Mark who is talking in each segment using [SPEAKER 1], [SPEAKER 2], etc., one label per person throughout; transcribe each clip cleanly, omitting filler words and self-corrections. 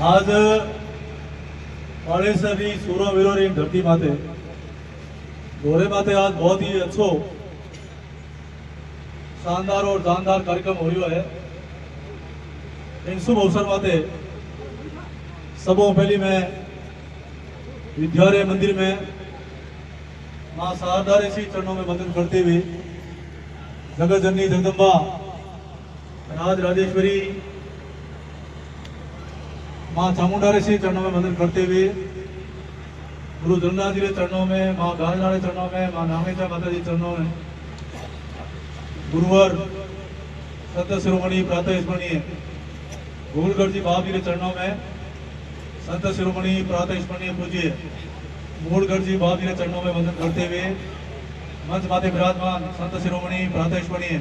[SPEAKER 1] आज बालेश्वरी सूरवीरों री धरती माते गोरे माते आज बहुत ही अच्छो शानदार और जानदार कार्यक्रम हो रहा है। इन शुभ अवसर माते सबों पहली मैं विद्यालय मंदिर में मां शारदा ऋषि चरणों में वंदन करते हुए जगत जननी जगदम्बा राज राजेश्वरी मां चामुंडा ऋषि चरणों में वंदन करते हुए गुरु जगन्नाथ जी के चरणों में, मां गाजना के चरणों में, मां नामेचा माता जी चरणों में, गुरुवर संत शिरोमणि प्रातः स्मरणीय गोलगढ़ जी बाबा जी के चरणों में, संत शिरोमणि प्रातः स्मरणीय पूज्य मूलगढ़ जी बाबा जी के चरणों में वंदन करते हुए मंच माते विराजमान संत शिरोमणि प्रातः स्मरणीय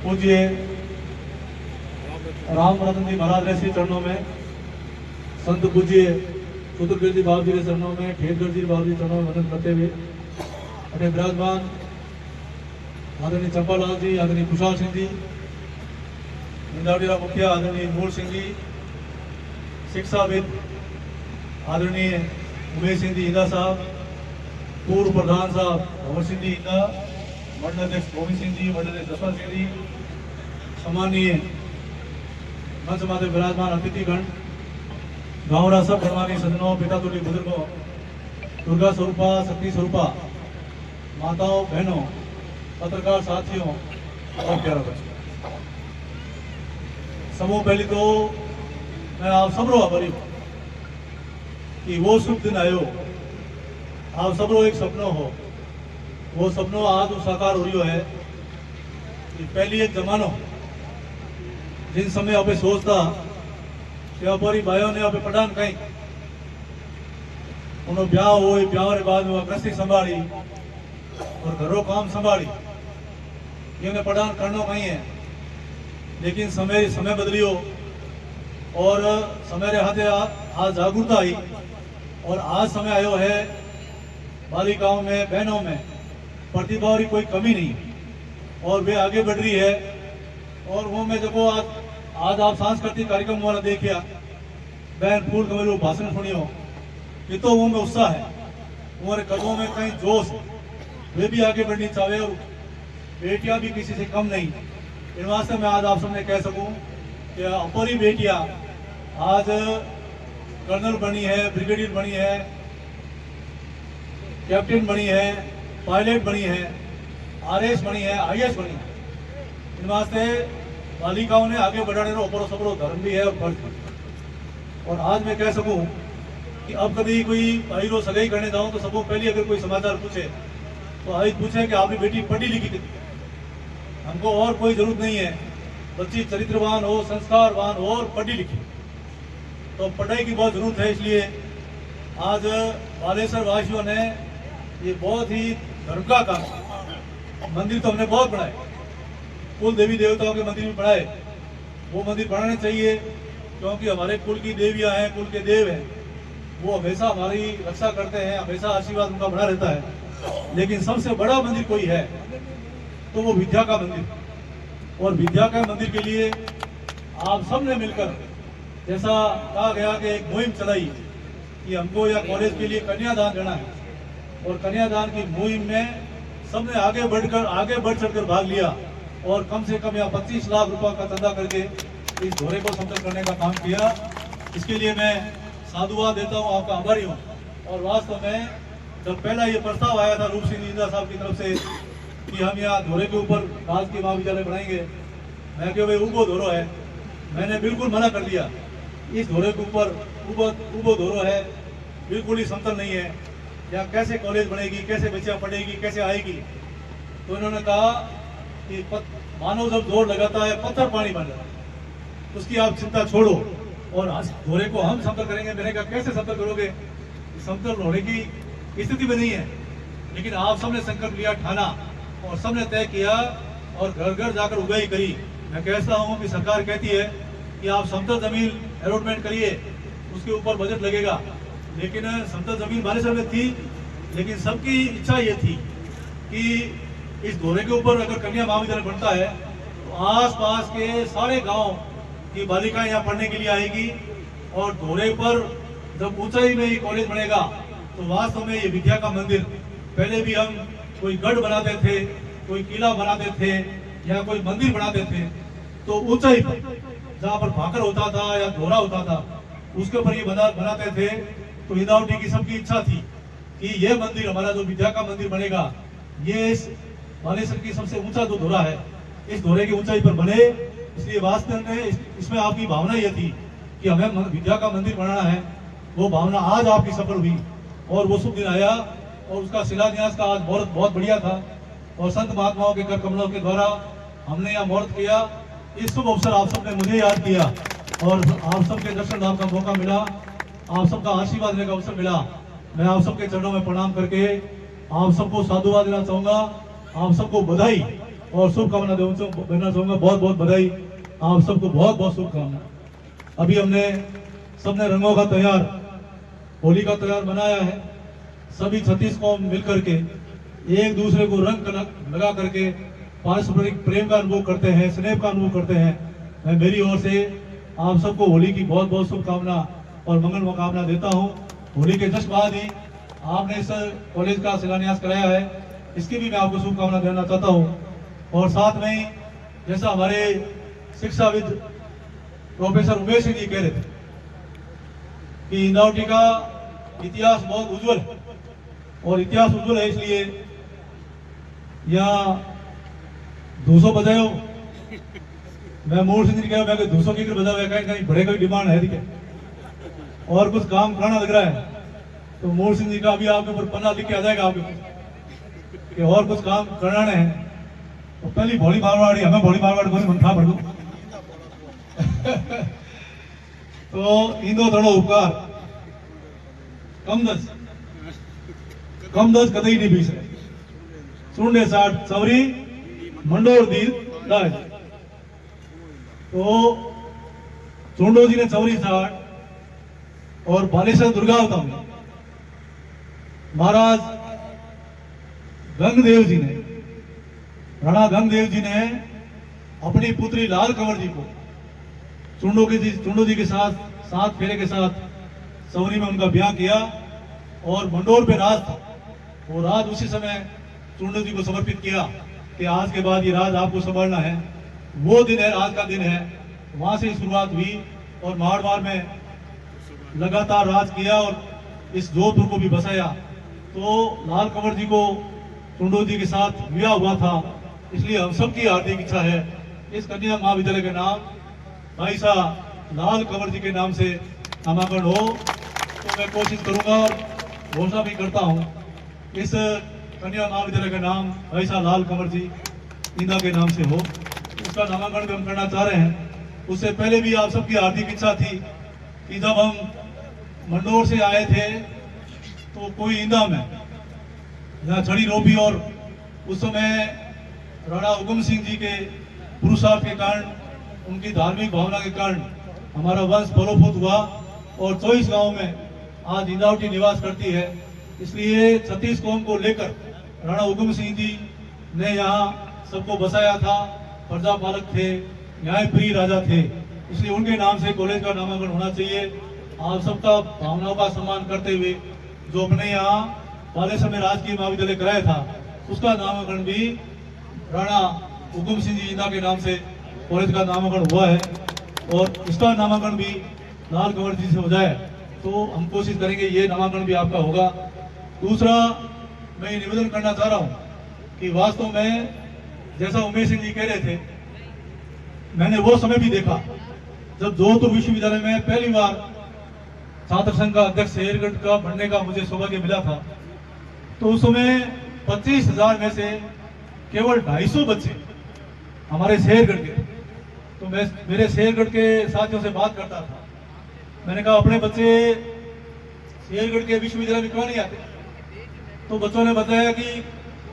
[SPEAKER 1] पूज्य राम रतन जी महाराज ऋषि चरणों में, संत पूज्य सूत्रगढ़ जी बाबा जी के चरणों में, ठेठगढ़ जी बाबा जी चरणों में वंदन करते हुए अपने विराजमान आदरणीय चंपालाल जी, आदरणीय कुशाल सिंह जी, इंदावटीरा मुखिया आदरणीय मूल सिंह जी, शिक्षाविद आदरणीय उमेश सिंह जी इंदा साहब, पूर्व प्रधान साहब भंवर सिंह जी इंदा, मंडल अध्यक्ष गोविंद सिंह जी, मंडल अध्यक्ष जसवंत सिंह जी, सम्मानीय मंच माते विराजमान अतिथिगण, गाँवरा सब गणमान्य सज्जनों, पिता तुल्य बुजुर्गों, दुर्गा स्वरूपा, शक्ति स्वरूपा, माताओं, बहनों, पत्रकार साथियों और प्यारा बच्चों, समूह पहली तो मैं आप सबरो आभारी हूं कि वो शुभ दिन आयो, आप सबरो एक सपनो हो, वो सपनो आज साकार हो रही है कि पहली एक जमानो जिन समय आप सोचता कि हमारी भाइयों ने आप पठान कहीं उन्होंने ब्याह हो, ब्याह के बाद में गृहस्थी संभाली और घरों काम संभाली, ये उन्हें पठान करना कहीं है। लेकिन समय बदलियो और समय रे हाथे आज जागरूकता आई और आज समय आयो है बालिकाओं में, बहनों में प्रतिभा की कोई कमी नहीं और वे आगे बढ़ रही है। और वो मैं जब आज आप सांस्कृतिक कार्यक्रम वाला देखिया, बहन फूल कमल भाषण सुनियो, ये तो वो में उत्साह है, हमारे कदमों में कहीं जोश है, वे भी आगे बढ़नी चाहे और बेटियां भी किसी से कम नहीं। इन वास्ते मैं आज आप सबने कह सकूं कि अपनी बेटियां आज कर्नल बनी है, ब्रिगेडियर बनी है, कैप्टन बनी है, पायलट बनी है, आरएस बनी है, आईएएस बनी है। इन वास्ते बालिकाओं ने आगे बढ़ाने का ऊपर सबरो धर्म भी है और फर्ज भी। और आज मैं कह सकूं कि अब कभी कोई भाई रो सगाई करने जाऊं तो सबको पहले अगर कोई समाचार पूछे तो आज पूछे कि आपकी बेटी पढ़ी लिखी कितनी, हमको और कोई जरूरत नहीं है, बच्ची चरित्रवान हो, संस्कारवान हो और पढ़ी लिखी, तो पढ़ाई की बहुत जरूरत है। इसलिए आज बालेश्वर वासियों ने ये बहुत ही धर्म का काम, मंदिर तो हमने बहुत बनाए, कुल देवी देवताओं के मंदिर भी बनाए, वो मंदिर बनाने चाहिए क्योंकि हमारे कुल की देवियां हैं, कुल के देव हैं, वो हमेशा हमारी रक्षा करते हैं, हमेशा आशीर्वाद उनका बना रहता है। लेकिन सबसे बड़ा मंदिर कोई है तो वो विद्या का मंदिर, और विद्या का मंदिर के लिए आप सब ने मिलकर जैसा कहा गया कि एक मुहिम चलाई कि हमको या कॉलेज के लिए कन्यादान देना है, और कन्यादान की मुहिम में सबने आगे बढ़ चढ़कर भाग लिया और कम से कम यहाँ 25 लाख रुपए का चंदा करके इस दौरे को समतल करने का काम किया। इसके लिए मैं साधुवाद देता हूँ, आपका आभारी हूँ। और वास्तव में जब पहला ये प्रस्ताव आया था रूप सिंह इंदा साहब की तरफ से कि हम यहाँ दौरे के ऊपर राजकीय महाविद्यालय बनाएंगे, मैं क्यों भाई उबो दौरो है, मैंने बिल्कुल मना कर दिया। इस दौरे के ऊपर उबो दौरो है, बिल्कुल ही समतल नहीं है, यहाँ कैसे कॉलेज बनेगी, कैसे बच्चियाँ पढ़ेगी, कैसे आएगी। तो इन्होंने कहा कि मानव जब जोर लगाता है पत्थर पानी बन जाता है, उसकी आप चिंता छोड़ो और दौरे को हम समतल करेंगे। मैंने कहा कैसे समतल करोगे, समतल होने की स्थिति में नहीं है। लेकिन आप सबने संकल्प लिया, ठाना और सबने तय किया और घर घर जाकर उगाई करी। मैं कहता हूँ कि सरकार कहती है कि आप समतल जमीन अलॉटमेंट करिए, उसके ऊपर बजट लगेगा, लेकिन समतल जमीन बालेश्वर में थी, लेकिन सबकी इच्छा ये थी कि इस दौरे के ऊपर अगर कन्या महाविद्यालय बनता है तो आस पास के सारे गांव कि बालिकाएं यहाँ पढ़ने के लिए आएगी और धोरे पर जब ऊंचाई में ये कॉलेज बनेगा तो वास्तव में ये विद्या का मंदिर, पहले भी हम कोई गढ़ बनाते थे, कोई किला बनाते थे या कोई मंदिर बनाते थे, तो ऊंचाई पर जहाँ पर भाकर होता था या धोरा होता था उसके ऊपर ये बनाते थे। तो इंदावटी की सबकी इच्छा थी कि ये मंदिर हमारा जो विद्या का मंदिर बनेगा, ये इस बालेश्वर की सबसे ऊंचा जो धोरा है, इस धोरे की ऊंचाई पर बने। इसलिए वास्तव में इसमें आपकी भावना ये थी कि हमें विद्या का मंदिर बनाना है। वो भावना आज आपकी सफल हुई और वो शुभ दिन आया और उसका शिलान्यास का आज मुहूर्त बहुत बढ़िया था और संत महात्माओं के कर कमलों के द्वारा हमने यहाँ मुहूर्त किया। इस शुभ अवसर आप सबने मुझे याद किया और आप सबके दर्शन दान का मौका मिला, आप सबका आशीर्वाद लेने का अवसर मिला। मैं आप सबके चरणों में प्रणाम करके आप सबको साधुवाद देना चाहूंगा, आप सबको बधाई और शुभकामना देना चाहूंगा। बहुत बहुत बधाई, आप सबको बहुत बहुत शुभकामना। अभी हमने सबने रंगों का तैयार, होली का तैयार बनाया है। सभी 36 कौम मिलकर के एक दूसरे को रंग लगा करके पारस्परिक प्रेम का अनुभव करते हैं, स्नेह का अनुभव करते हैं। मैं मेरी ओर से आप सबको होली की बहुत बहुत शुभकामना और मंगल कामना देता हूं। होली के जस्ट बाद ही आपने इस कॉलेज का शिलान्यास कराया है, इसकी भी मैं आपको शुभकामना देना चाहता हूं। और साथ में जैसा हमारे शिक्षाविद प्रोफेसर उमेश सिंह जी कह रहे थे कि इंदावटी का इतिहास बहुत उज्जवल है और इतिहास उज्जवल है इसलिए यहाँ 200 बजायो। मैं मूल सिंह जी कह रहा हूँ 200 की बजा हुआ कहीं कहीं बड़े कोई डिमांड है दिखे और कुछ काम कराना लग रहा है तो मूल सिंह जी का भी आपके ऊपर पन्ना लिख के आ जाएगा आपके ऊपर कि और कुछ काम कराना है। तो पहली भोली मारवाड़ी हमें भोली मारवाड़ी कोई मन था भर दू तो इंदो थोड़ो उपकार कम दस कतई नहीं बीस चूंडे 60 सवरी मंडोर दी राज। तो चूंडो जी ने चौरी 60 और बालेश्वर दुर्गावता में महाराज गंगदेव जी ने, राणा गंगदेव जी ने अपनी पुत्री लाल कंवर जी को चुंडो जी के साथ 7 फेरे के साथ सवरी में उनका ब्याह किया और मंडोर पे राज था। वो राज उसी समय चुंडो जी को समर्पित किया कि आज के बाद ये राज आपको संभालना है। वो दिन है, आज का दिन है। वहां से शुरुआत हुई और मारवाड़ में लगातार राज किया और इस जोधपुर को भी बसाया। तो लाल कंवर जी को चुंडो जी के साथ विवाह हुआ था, इसलिए हम सबकी हार्दिक इच्छा है इस कन्या महाविद्यालय के नाम भाई साहब लाल कंवर जी के नाम से नामाकरण हो। तो मैं कोशिश करूंगा और घोषणा भी करता हूं इस कन्या महाविद्यालय का नाम भाई साहब लाल कंवर जी इंदा के नाम से हो। उसका नामाकरण भी हम करना चाह रहे हैं। उससे पहले भी आप सबकी हार्दिक इच्छा थी कि जब हम मंडोर से आए थे तो कोई इंदा में यहाँ छड़ी रोपी और उस समय राणा उगम सिंह जी के पुरुषार्थ के कारण, उनकी धार्मिक भावना के कारण हमारा वंश बलोपूत हुआ और 24 गांव में आज इंदावटी निवास करती है। इसलिए 36 कौम को लेकर राणा उगम सिंह जी ने यहाँ सबको बसाया था। प्रजापालक थे, न्यायप्रिय राजा थे, इसलिए उनके नाम से कॉलेज का नामाकरण होना चाहिए। आप सबका भावनाओं का सम्मान करते हुए जो अपने यहाँ बालेश्वर में राजकीय महाविद्यालय कराया था उसका नामाकरण भी राणा उगम सिंह जी इंदा के नाम से कॉलेज का नामाकरण हुआ है और इसका नामाकरण भी लाल कंवर जी से हो जाए तो हम कोशिश करेंगे ये नामाकरण भी आपका होगा। दूसरा, मैं ये निवेदन करना चाह रहा हूँ कि वास्तव में जैसा उमेश सिंह जी कह रहे थे, मैंने वो समय भी देखा जब जोधपुर विश्वविद्यालय में पहली बार छात्र संघ का अध्यक्ष शेरगढ़ का बनने का मुझे सौभाग्य मिला था। तो उस समय 25,000 में से केवल 250 बच्चे हमारे शेरगढ़ के। तो मैं मेरे शेरगढ़ के साथियों से बात करता था, मैंने कहा अपने बच्चे शेरगढ़ के विश्वविद्यालय में क्यों नहीं आते? तो बच्चों ने बताया कि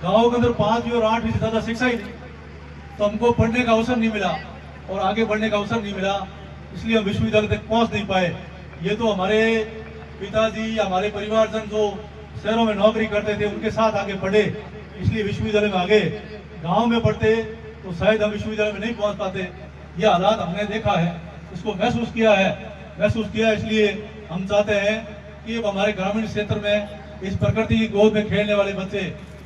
[SPEAKER 1] गांव के अंदर 5वीं और 8वीं से ज्यादा शिक्षा ही नहीं, तो हमको पढ़ने का अवसर नहीं मिला और आगे बढ़ने का अवसर नहीं मिला, इसलिए हम विश्वविद्यालय तक पहुंच नहीं पाए। ये तो हमारे पिताजी, हमारे परिवारजन जो शहरों में नौकरी करते थे उनके साथ आगे बढ़े, इसलिए विश्वविद्यालय में आगे। गांव में पढ़ते तो शायद हम विश्वविद्यालय में नहीं पहुंच पाते। ये हालात हमने देखा है इसको महसूस किया। इसलिए हम चाहते हैं कि अब हमारे ग्रामीण क्षेत्र में इस प्रकृति की गोद में खेलने वाले बच्चे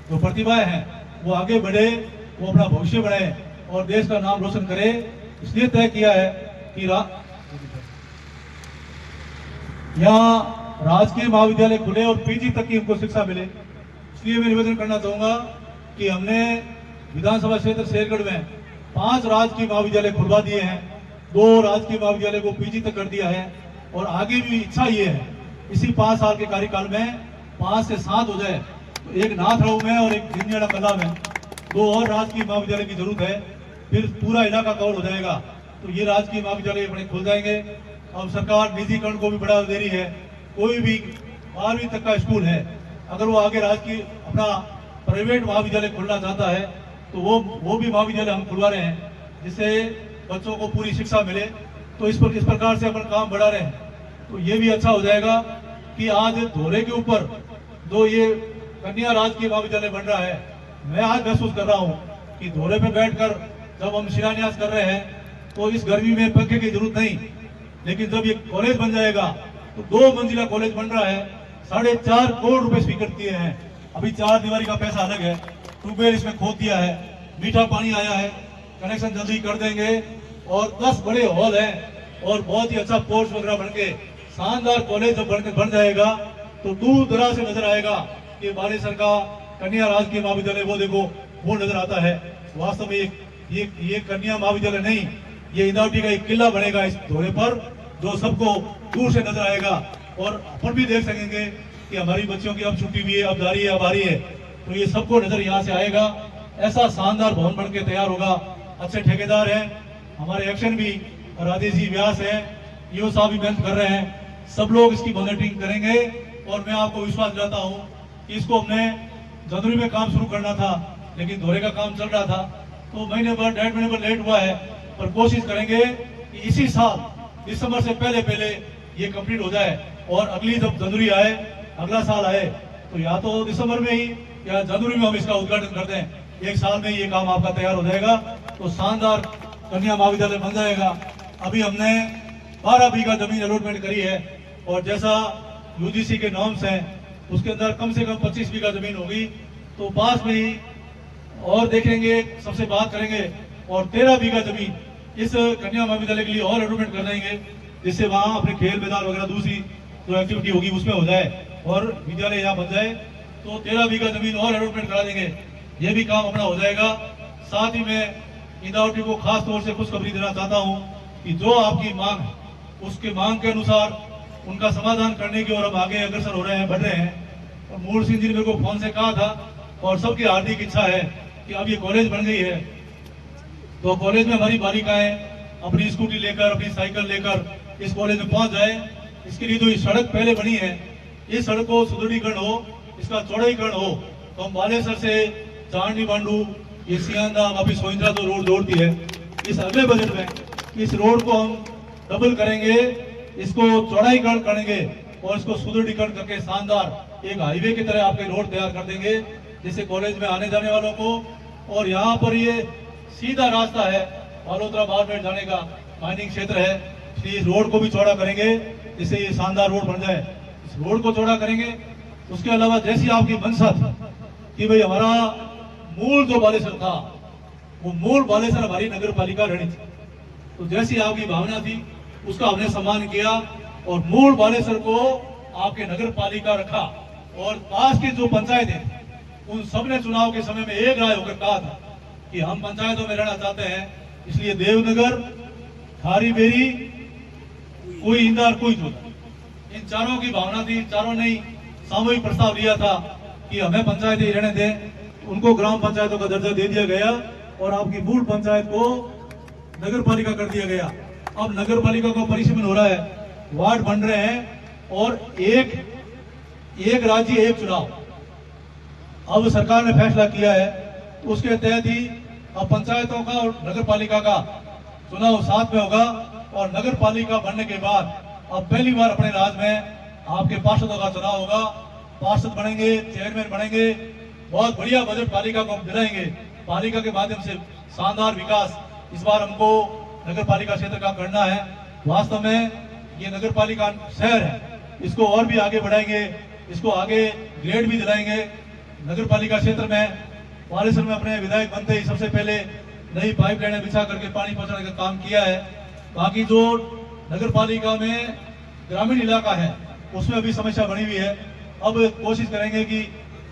[SPEAKER 1] जो प्रतिभाएं हैं वो आगे बढ़े, वो अपना भविष्य बढ़े और देश का नाम रोशन करे। इसलिए तय किया है कि यहाँ राजकीय महाविद्यालय खुले और पीजी तक की उनको शिक्षा मिले। इसलिए मैं निवेदन करना चाहूंगा कि हमने विधानसभा क्षेत्र शेरगढ़ में 5 राजकीय महाविद्यालय खुलवा दिए हैं, 2 राजकीय महाविद्यालय को पीजी तक कर दिया है और आगे भी इच्छा ये है इसी 5 साल के कार्यकाल में 5 से 7 हो जाए तो एक नाथराव में और एक जिंजड़ा कला में 2 और राजकीय महाविद्यालय की जरूरत है, फिर पूरा इलाका कवर हो जाएगा। तो ये राजकीय महाविद्यालय अपने खुल जाएंगे। अब सरकार निजीकरण को भी बढ़ावा दे रही है। कोई भी 12वीं तक का स्कूल है, अगर वो आगे राजकीय अपना प्राइवेट महाविद्यालय खोलना चाहता है तो वो भी महाविद्यालय हम खुलवा रहे हैं, जिससे बच्चों को पूरी शिक्षा मिले। तो इस प्रकार से अपन काम बढ़ा रहे हैं। तो ये भी अच्छा हो जाएगा कि आज धोरे के ऊपर जो ये कन्या राजकीय महाविद्यालय बन रहा है, मैं आज महसूस कर रहा हूँ कि धोरे पे बैठकर जब हम शिलान्यास कर रहे हैं तो इस गर्मी में पंखे की जरूरत नहीं, लेकिन जब ये कॉलेज बन जाएगा तो 2 मंजिला कॉलेज बन रहा है, 4.5 करोड़ रुपए स्वीकृत किए हैं। अभी 4 दीवारी का पैसा अलग है, ट्यूबवेल इसमें खोद दिया है, मीठा पानी आया है, कनेक्शन जल्दी कर देंगे और 10 बड़े हॉल हैं और बहुत ही अच्छा पोर्च वगैरह बन के शानदार कॉलेज जब बन जाएगा तो दूर दराज से नजर आएगा कि बालेसर का कन्या राजकीय महाविद्यालय वो देखो वो नजर आता है। वास्तव में ये कन्या महाविद्यालय नहीं, ये इंदावटी का एक किला बनेगा इस दौरे पर, जो सबको दूर से नजर आएगा और अपन भी देख सकेंगे कि हमारी बच्चियों की अब छुट्टी हुई है, अब जा रही है, अब आ रही है, तो ये सबको नजर यहाँ से आएगा। ऐसा शानदार भवन बन के तैयार होगा। अच्छे ठेकेदार हैं हमारे, एक्शन भी राजेश जी व्यास है, ईओ साहब भी मेहनत कर रहे हैं, सब लोग इसकी मॉनिटरिंग करेंगे। और मैं आपको विश्वास दिलाता हूँ कि इसको हमने जनवरी में काम शुरू करना था, लेकिन दौरे का काम चल रहा था तो 1 महीने भर 1.5 महीने पर लेट हुआ है, पर कोशिश करेंगे कि इसी साल दिसंबर से पहले ये कंप्लीट हो जाए और अगली जब जनवरी आए, अगला साल आए तो या तो दिसंबर में ही या जनवरी में हम इसका उद्घाटन कर दें। 1 साल में ये काम आपका तैयार हो जाएगा तो शानदार कन्या महाविद्यालय बन जाएगा। अभी हमने 12 बीघा जमीन अलॉटमेंट करी है और जैसा यूजीसी के नॉर्म्स हैं उसके अंदर कम से कम 25 बीघा जमीन होगी, तो पास में ही और देखेंगे, सबसे बात करेंगे और 13 बीघा जमीन इस कन्या महाविद्यालय के लिए और अलॉटमेंट कर देंगे, जिससे वहाँ अपने खेल मैदान वगैरह दूसरी जो एक्टिविटी होगी उसमें हो जाए और विद्यालय यहाँ बन जाए। तो 13 बीघा जमीन और अलॉटमेंट करा देंगे, ये भी काम अपना हो जाएगा। साथ ही मैं इंदावटी को खास तौर से खुशखबरी देना चाहता हूँ कि जो आपकी मांग है उसके मांग के अनुसार उनका समाधान करने की ओर हम आगे अग्रसर हो रहे हैं, बढ़ रहे हैं। और मूल सिंह जी ने मेरे को फोन से कहा था और सबकी हार्दिक इच्छा है कि अब ये कॉलेज बन गई है तो कॉलेज में हमारी बालिकाएं अपनी स्कूटी लेकर, अपनी साइकिल लेकर इस कॉलेज में पहुंच जाए। इसके लिए जो ये सड़क पहले बनी है, इस सड़क को सुदृढ़ीकरण हो, इसका चौड़ाईकरण हो, तो हम बालेसर से चांडी बांडू ये सियांदा वापिस सोइंद्रा जो रोड जोड़ती है, इस अगले बजट में इस रोड को हम डबल करेंगे, इसको चौड़ाईकरण करेंगे और इसको सुदृढ़ीकरण करके शानदार एक हाईवे की तरह आपके रोड तैयार कर देंगे, जिससे कॉलेज में आने जाने वालों को, और यहाँ पर ये सीधा रास्ता है बालोतरा बारमेर जाने का, माइनिंग क्षेत्र है, इसलिए इस रोड को भी चौड़ा करेंगे जिससे ये शानदार रोड बन जाए। इस रोड को चौड़ा करेंगे। उसके अलावा जैसी आपकी मंशा थी कि भाई हमारा मूल जो बालेसर था वो मूल बालेसर हमारी नगर पालिका रहनी थी, तो जैसी आपकी भावना थी उसका हमने सम्मान किया और मूल बालेसर को आपके नगर पालिका रखा। और पास की जो पंचायतें उन सब ने चुनाव के समय में एक राय होकर कहा था कि हम पंचायतों में रहना चाहते हैं, इसलिए देवनगर, खारी बेरी, कोई इंदार, कोई जोधा, इन चारों की भावना थी। चारों ने सामूहिक प्रस्ताव लिया था कि हमें पंचायतें रहने दें, उनको ग्राम पंचायतों का दर्जा दे दिया गया और आपकी मूल पंचायत को नगर पालिका कर दिया गया। अब नगर पालिका का परिसीमन हो रहा है, वार्ड बन रहे हैं और एक राज्य एक चुनाव अब सरकार ने फैसला किया है, तो उसके तहत ही अब पंचायतों का और नगर पालिका का चुनाव साथ में होगा। और नगर पालिका बनने के बाद अब पहली बार अपने राज्य में आपके पार्षदों का चुनाव होगा, पार्षद बनेंगे, चेयरमैन बनेंगे, बहुत बढ़िया बजट पालिका को हम दिलाएंगे। पालिका के माध्यम से शानदार विकास इस बार हमको नगर पालिका क्षेत्र का करना है। वास्तव में ये नगर पालिका शहर है, इसको और भी आगे बढ़ाएंगे, इसको आगे ग्रेड भी दिलाएंगे। नगर पालिका क्षेत्र में बालेश्वर में अपने विधायक बनते ही सबसे पहले नई पाइपलाइनें बिछा करके पानी पहुंचाने का काम किया है। बाकी जो नगर पालिका में ग्रामीण इलाका है उसमें अभी समस्या बनी हुई है, अब कोशिश करेंगे कि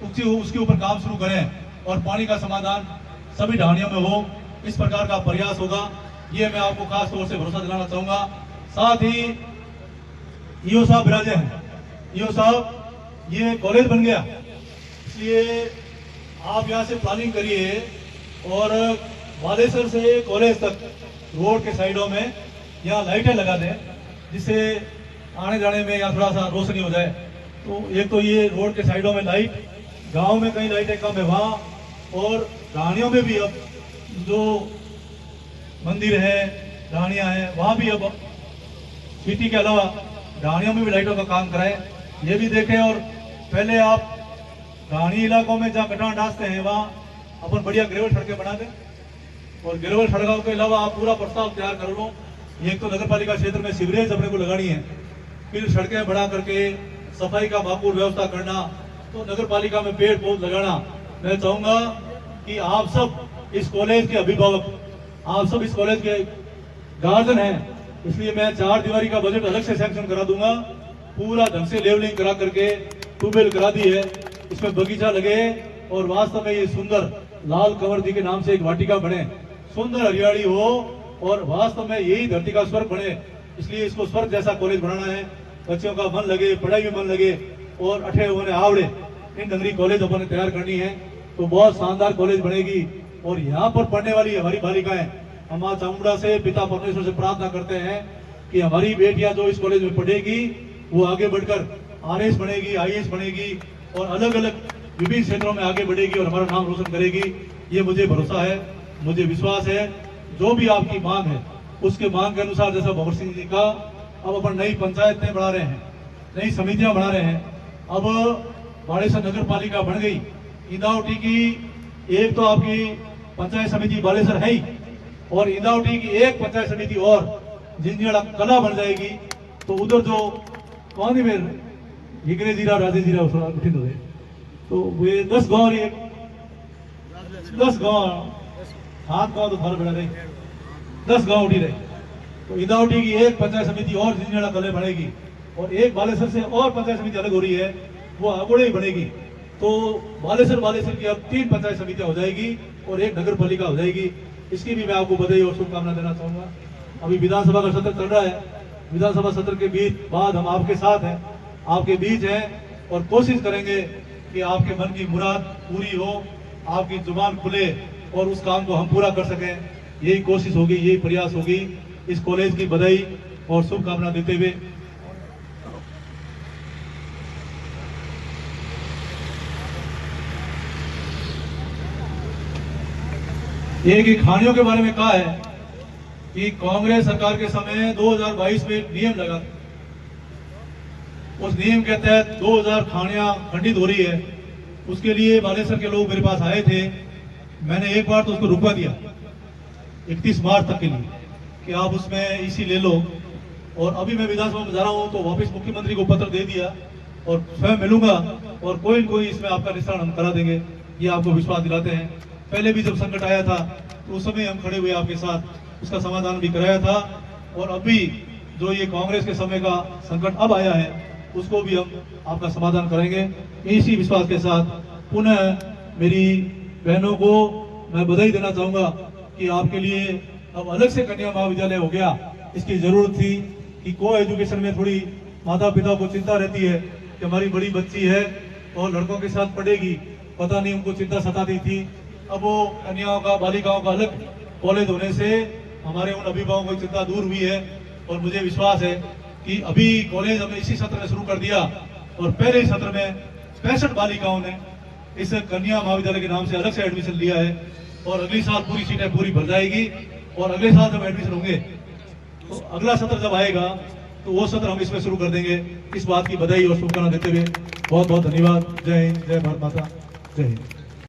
[SPEAKER 1] उसके ऊपर काम शुरू करें और पानी का समाधान सभी ढाणियों में हो, इस प्रकार का प्रयास होगा। ये मैं आपको खास तौर से भरोसा दिलाना चाहूंगा। साथ ही ईओ साहब विराजे हैं, ईओ साहब ये कॉलेज बन गया, इसलिए आप यहाँ से प्लानिंग करिए और बालेश्वर से कॉलेज तक रोड के साइडों में यहाँ लाइटें लगा दें, जिससे आने जाने में यहाँ थोड़ा सा रोशनी हो जाए। तो एक तो ये रोड के साइडों में लाइट, गांव में कई लाइटें कम है वहाँ, और ढाणियों में भी अब जो मंदिर है, ढाणियाँ हैं, वहाँ भी अब सिटी के अलावा ढाणियों में भी लाइटों का काम कराएं, ये भी देखें। और पहले आप ढाणी इलाकों में जहाँ कटान डांसते हैं वहाँ अपन बढ़िया ग्रेवल सड़कें बना दें, और ग्रेवल सड़कों के अलावा आप पूरा प्रस्ताव तैयार कर लो। एक तो नगर पालिका क्षेत्र में सीवरेज अपने को लगानी है, फिर सड़कें बढ़ा करके सफाई का भरपूर व्यवस्था करना, तो नगर पालिका में पेड़ पौध लगाना। मैं चाहूंगा कि आप सब इस कॉलेज के अभिभावक, आप सब इस कॉलेज के गार्जियन हैं, इसलिए मैं 4 दीवारी का बजट अलग से सैंक्शन करा दूंगा, पूरा ढंग से लेवलिंग करा करके ट्यूबवेल करा दी है, इसमें बगीचा लगे और वास्तव में ये सुंदर लाल कंवर जी के नाम से एक वाटिका बने, सुंदर हरियाली हो और वास्तव में यही धरती का स्वर्ग बने। इसलिए इसको स्वर्ग जैसा कॉलेज बनाना है, बच्चों का मन लगे, पढ़ाई में मन लगे और अठे उन्हें आवड़े, इन डंगरी कॉलेज अपन तैयार करनी है, तो बहुत शानदार कॉलेज बनेगी। और यहाँ पर पढ़ने वाली हमारी बालिकाएं, हम मां चामुंडा से, पिता परमेश्वर से प्रार्थना करते हैं कि हमारी बेटियां जो इस कॉलेज में पढ़ेगी वो आगे बढ़कर आरएस बनेगी, आईएएस बनेगी और अलग अलग विभिन्न क्षेत्रों में आगे बढ़ेगी और हमारा नाम रोशन करेगी। ये मुझे भरोसा है, मुझे विश्वास है। जो भी आपकी मांग है उसके मांग के अनुसार, जैसा भवर सिंह जी का, अब अपन नई पंचायतें बना रहे हैं, नई समितियां बना रहे हैं। अब बालेश्वर नगर पालिका बन गई, इंदावटी की एक तो आपकी पंचायत समिति बालेश्वर है ही, और इंदावटी की एक पंचायत समिति और जिंजियाड़ा कला बन जाएगी। तो उधर जो कौन ही हिगरे जीरा, राजे जीरा उठिन हो, तो वे 10 गाँव, 10 गाँव, 7 गाँव तो थारा बना रहे, 10 गाँव उठी रहे। तो इंदावटी की एक पंचायत समिति और जिंजियाड़ा कले बनेगी, और एक बालेश्वर से और पंचायत समिति अलग हो रही है, वो अगोड़े ही बनेगी। तो बालेश्वर की अब 3 पंचायत समितियां हो जाएगी और एक नगर पालिका हो जाएगी। इसकी भी मैं आपको बधाई और शुभकामना देना चाहूंगा। अभी विधानसभा का सत्र चल रहा है, विधानसभा सत्र के बीच बाद हम आपके साथ हैं, आपके बीच हैं, और कोशिश करेंगे कि आपके मन की मुराद पूरी हो, आपकी जुबान खुले और उस काम को हम पूरा कर सकें। यही कोशिश होगी, यही प्रयास होगी। इस कॉलेज की बधाई और शुभकामना देते हुए एक ही खानियों के बारे में कहा है कि कांग्रेस सरकार के समय 2022 में नियम लगा, उस नियम के तहत 2000 खानियां खंडित हो रही है। उसके लिए बालेश्वर के लोग मेरे पास आए थे, मैंने एक बार तो उसको रुकवा दिया 31 मार्च तक के लिए कि आप उसमें इसी ले लो। और अभी मैं विधानसभा में जा रहा हूँ तो वापस मुख्यमंत्री को पत्र दे दिया और स्वयं मिलूंगा और कोई न कोई इसमें आपका निस्तारण हम करा देंगे, ये आपको विश्वास दिलाते हैं। पहले भी जब संकट आया था तो उस समय हम खड़े हुए आपके साथ, उसका समाधान भी कराया था। और अभी जो ये कांग्रेस के समय का संकट अब आया है उसको भी हम आपका समाधान करेंगे। इसी विश्वास के साथ पुनः मेरी बहनों को मैं बधाई देना चाहूंगा कि आपके लिए अब अलग से कन्या महाविद्यालय हो गया। इसकी जरूरत थी कि को एजुकेशन में थोड़ी माता पिता को चिंता रहती है कि हमारी बड़ी बच्ची है और लड़कों के साथ पढ़ेगी, पता नहीं उनको चिंता सताती थी। अब वो कन्याओं का, बालिकाओं का अलग कॉलेज होने से हमारे उन अभिभावकों की चिंता दूर हुई है। और मुझे विश्वास है कि अभी कॉलेज हमने इसी सत्र में शुरू कर दिया और पहले ही सत्र में 65 बालिकाओं ने इस कन्या महाविद्यालय के नाम से अलग से एडमिशन लिया है। और अगली साल पूरी सीटें पूरी भर जाएगी और अगले साल जब एडमिशन होंगे तो अगला सत्र जब आएगा तो वो सत्र हम इसमें शुरू कर देंगे। इस बात की बधाई और शुभकामना देते हुए बहुत बहुत धन्यवाद। जय हिंद, जय भारत माता, जय हिंद।